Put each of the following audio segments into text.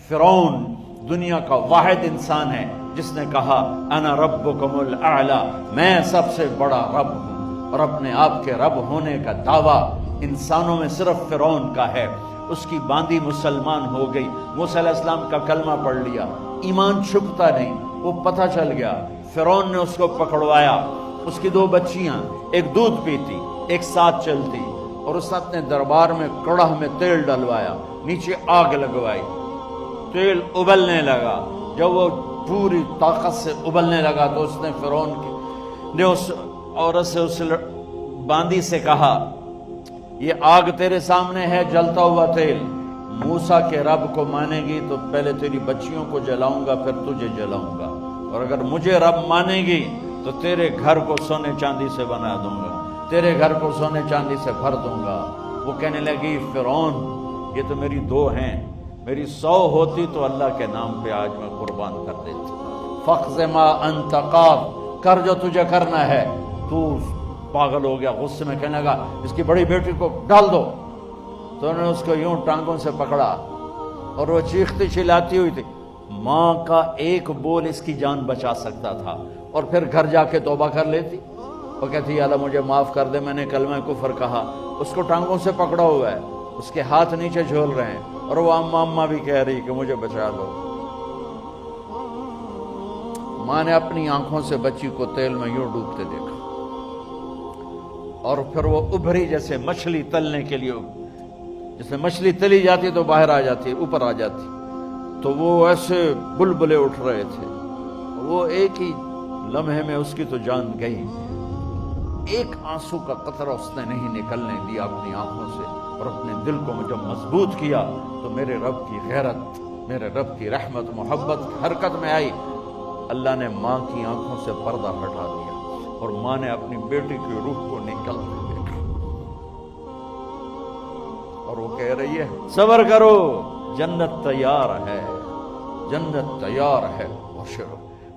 فرعون دنیا کا واحد انسان ہے جس نے کہا انا ربکم الاعلی، میں سب سے بڑا رب ہوں، اور اپنے آپ کے رب ہونے کا دعویٰ انسانوں میں صرف فرعون کا ہے۔ اس کی باندی مسلمان ہو گئی، موسیٰ علیہ السلام کا کلمہ پڑھ لیا، ایمان چھپتا نہیں، وہ پتہ چل گیا۔ فرعون نے اس کو پکڑوایا، اس کی 2 بچیاں، ایک دودھ پیتی ایک ساتھ چلتی، اور اس نے دربار میں کڑاہ میں تیل ڈلوایا، نیچے آگ لگوائی، تیل ابلنے لگا۔ جب وہ پوری طاقت سے ابلنے لگا تو اس نے فرعون نے اس عورت سے، اس باندی سے کہا یہ آگ تیرے سامنے ہے، جلتا ہوا تیل، موسیٰ کے رب کو مانے گی تو پہلے تیری بچیوں کو جلاؤں گا، پھر تجھے جلاؤں گا، اور اگر مجھے رب مانے گی تو تیرے گھر کو سونے چاندی سے بنا دوں گا، تیرے گھر کو سونے چاندی سے بھر دوں گا۔ وہ کہنے لگی فرعون یہ تو میری 2 ہیں، میری 100 ہوتی تو اللہ کے نام پہ آج میں قربان کر دیتی۔ فَاقْضِ مَا أَنْتَ قَاضٍ، کر جو تجھے کرنا ہے۔ تو پاگل ہو گیا، غصے میں کہنے لگا اس کی بڑی بیٹی کو ڈال دو۔ تو انہوں نے اس کو یوں ٹانگوں سے پکڑا اور وہ چیختی چلاتی ہوئی تھی۔ ماں کا ایک بول اس کی جان بچا سکتا تھا، اور پھر گھر جا کے توبہ کر لیتی۔ وہ کہتی اللہ مجھے معاف کر دے، میں نے کلمہ کفر کہا۔ اس کو ٹانگوں سے پکڑا ہوا ہے، اس کے ہاتھ نیچے جھول رہے ہیں، اور وہ اماں بھی کہہ رہی کہ مجھے بچا لو۔ ماں نے اپنی آنکھوں سے بچی کو تیل میں یوں ڈوبتے دیکھا، اور پھر وہ ابھری جیسے مچھلی تلنے کے لیے، جیسے مچھلی تلی جاتی تو باہر آ جاتی، اوپر آ جاتی، تو وہ ایسے بلبلے اٹھ رہے تھے۔ وہ ایک ہی لمحے میں اس کی تو جان گئی، ایک آنسو کا قطرہ اس نے نہیں نکلنے دیا اپنی آنکھوں سے، اور اپنے دل کو جب مضبوط کیا تو میرے رب کی غیرت، میرے رب کی رحمت محبت حرکت میں آئی۔ اللہ نے ماں کی آنکھوں سے پردہ ہٹا دیا، اور ماں نے اپنی بیٹی کی روح کو نکلتے دیکھا، اور وہ کہہ رہی ہے صبر کرو، جنت تیار ہے، جنت تیار ہے۔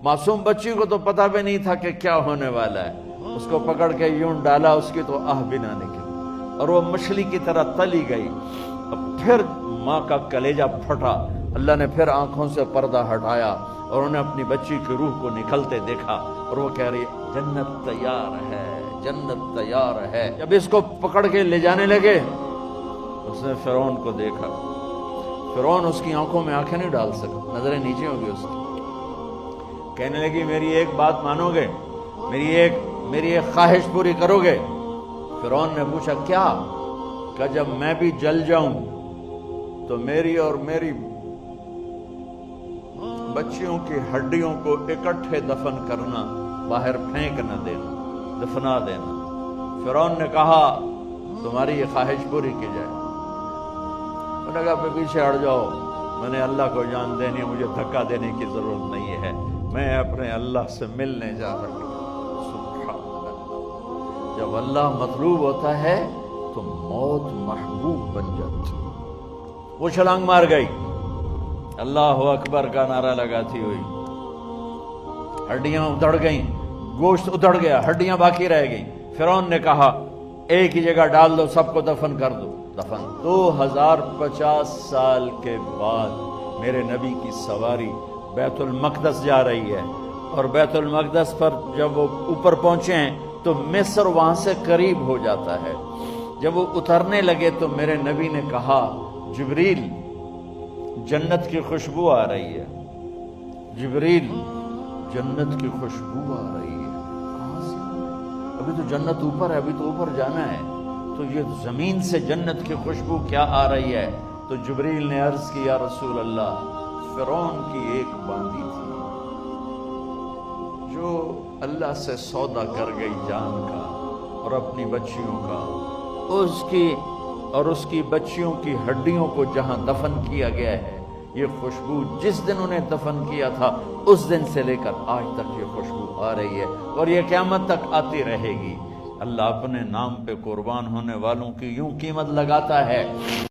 معصوم بچی کو تو پتہ بھی نہیں تھا کہ کیا ہونے والا ہے، اس کو پکڑ کے یوں ڈالا، اس کی تو آہ بھی نہ نکلی، اور وہ مچھلی کی طرح تلی گئی۔ اب پھر ماں کا کلیجہ پھٹا، اللہ نے پھر آنکھوں سے پردہ ہٹایا، اور انہیں اپنی بچی کی روح کو نکلتے دیکھا، اور وہ کہہ رہی جنت تیار ہے، جنت تیار ہے۔ جب اس کو پکڑ کے لے جانے لگے، اس نے فرعون کو دیکھا۔ فرعون اس کی آنکھوں میں آنکھیں نہیں ڈال سکتا، نظریں نیچے ہو گئی اس کی۔ کہنے لگی میری ایک بات مانو گے، میری ایک خواہش پوری کرو گے؟ فرعون نے پوچھا کیا؟ کہ جب میں بھی جل جاؤں تو میری اور میری بچیوں کی ہڈیوں کو اکٹھے دفن کرنا، باہر پھینک نہ دینا، دفنا دینا۔ فرعون نے کہا تمہاری یہ خواہش پوری کی جائے۔ انہوں نے کہا پیچھے ہٹ جاؤ، میں نے اللہ کو جان دینی ہے، مجھے دھکا دینے کی ضرورت نہیں ہے، میں اپنے اللہ سے ملنے جا رہا ہوں۔ سبحان اللہ، جب اللہ مطلوب ہوتا ہے تو موت محبوب بن جاتی۔ وہ چھلانگ مار گئی، اللہ اکبر کا نعرہ لگاتی ہوئی، ہڈیاں ادھڑ گئیں، گوشت ادھڑ گیا، ہڈیاں باقی رہ گئیں۔ فرعون نے کہا ایک ہی جگہ ڈال دو، سب کو دفن کر دو۔ دفن 2050 سال کے بعد میرے نبی کی سواری بیت المقدس جا رہی ہے، اور بیت المقدس پر جب وہ اوپر پہنچے ہیں تو مصر وہاں سے قریب ہو جاتا ہے۔ جب وہ اترنے لگے تو میرے نبی نے کہا جبریل جنت کی خوشبو آ رہی ہے، جبریل جنت کی خوشبو آ رہی ہے۔ کہاں سے؟ ابھی تو جنت اوپر ہے، ابھی تو اوپر جانا ہے، تو یہ زمین سے جنت کی خوشبو کیا آ رہی ہے؟ تو جبریل نے عرض کی یا رسول اللہ، فرعون کی ایک باندی تھی جو اللہ سے سودا کر گئی جان کا اور اپنی بچیوں کا، اس کی بچیوں کی ہڈیوں کو جہاں دفن کیا گیا ہے، یہ خوشبو جس دن انہیں دفن کیا تھا اس دن سے لے کر آج تک یہ خوشبو آ رہی ہے، اور یہ قیامت تک آتی رہے گی۔ اللہ اپنے نام پہ قربان ہونے والوں کی یوں قیمت لگاتا ہے۔